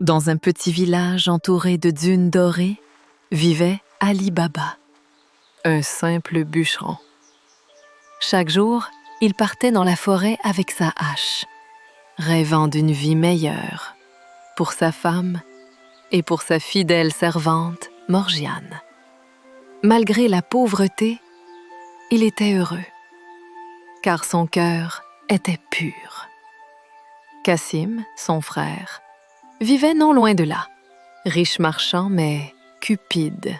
Dans un petit village entouré de dunes dorées, vivait Ali Baba, un simple bûcheron. Chaque jour, il partait dans la forêt avec sa hache, rêvant d'une vie meilleure pour sa femme et pour sa fidèle servante Morgiane. Malgré la pauvreté, il était heureux, car son cœur était pur. Cassim, son frère, vivait non loin de là, riche marchand mais cupide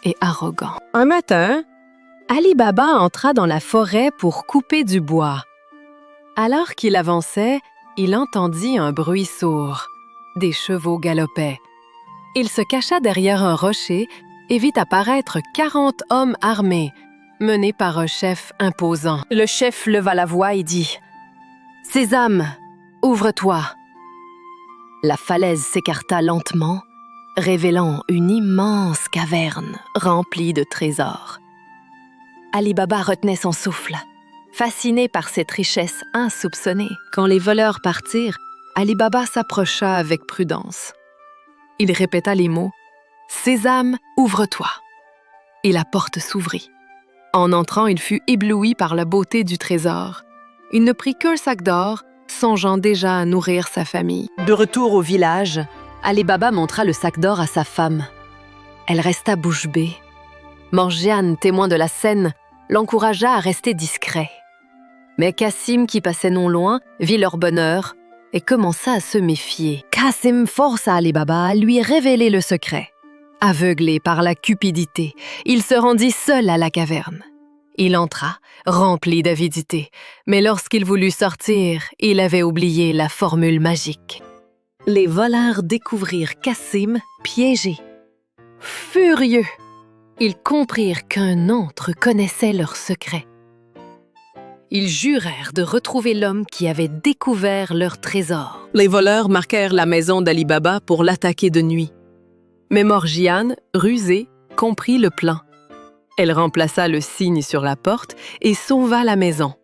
et arrogant. Un matin, Ali Baba entra dans la forêt pour couper du bois. Alors qu'il avançait, il entendit un bruit sourd. Des chevaux galopaient. Il se cacha derrière un rocher et vit apparaître 40 hommes armés, menés par un chef imposant. Le chef leva la voix et dit « Sésame, ouvre-toi !» La falaise s'écarta lentement, révélant une immense caverne remplie de trésors. Ali Baba retenait son souffle, fasciné par cette richesse insoupçonnée. Quand les voleurs partirent, Ali Baba s'approcha avec prudence. Il répéta les mots « Sésame, ouvre-toi !» et la porte s'ouvrit. En entrant, il fut ébloui par la beauté du trésor. Il ne prit qu'un sac d'or, songeant déjà à nourrir sa famille. De retour au village, Ali Baba montra le sac d'or à sa femme. Elle resta bouche bée. Morgiane, témoin de la scène, l'encouragea à rester discret. Mais Cassim, qui passait non loin, vit leur bonheur et commença à se méfier. Cassim força Ali Baba à lui révéler le secret. Aveuglé par la cupidité, il se rendit seul à la caverne. Il entra, rempli d'avidité, mais lorsqu'il voulut sortir, il avait oublié la formule magique. Les voleurs découvrirent Cassim piégé. Furieux, ils comprirent qu'un autre connaissait leur secret. Ils jurèrent de retrouver l'homme qui avait découvert leur trésor. Les voleurs marquèrent la maison d'Ali Baba pour l'attaquer de nuit. Mais Morgiane, rusée, comprit le plan. Elle remplaça le signe sur la porte et sauva la maison.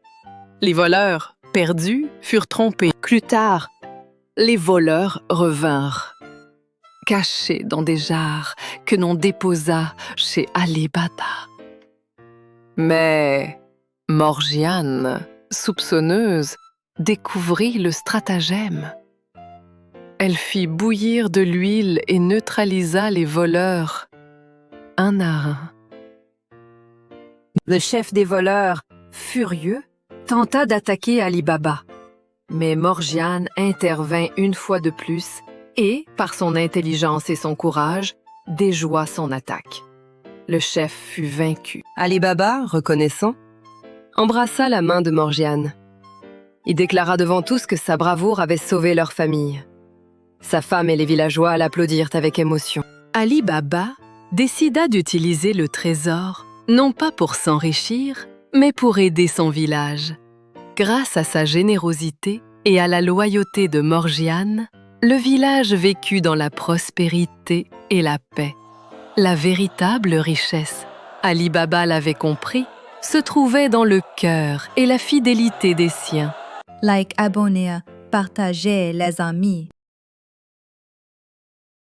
Les voleurs, perdus, furent trompés. Plus tard, les voleurs revinrent, cachés dans des jarres que l'on déposa chez Ali Baba. Mais Morgiane, soupçonneuse, découvrit le stratagème. Elle fit bouillir de l'huile et neutralisa les voleurs, un à un. Le chef des voleurs, furieux, tenta d'attaquer Ali Baba. Mais Morgiane intervint une fois de plus et, par son intelligence et son courage, déjoua son attaque. Le chef fut vaincu. Ali Baba, reconnaissant, embrassa la main de Morgiane. Il déclara devant tous que sa bravoure avait sauvé leur famille. Sa femme et les villageois l'applaudirent avec émotion. Ali Baba décida d'utiliser le trésor, non pas pour s'enrichir, mais pour aider son village. Grâce à sa générosité et à la loyauté de Morgiane, le village vécut dans la prospérité et la paix. La véritable richesse, Ali Baba l'avait compris, se trouvait dans le cœur et la fidélité des siens. Like, abonnez, partagez les amis.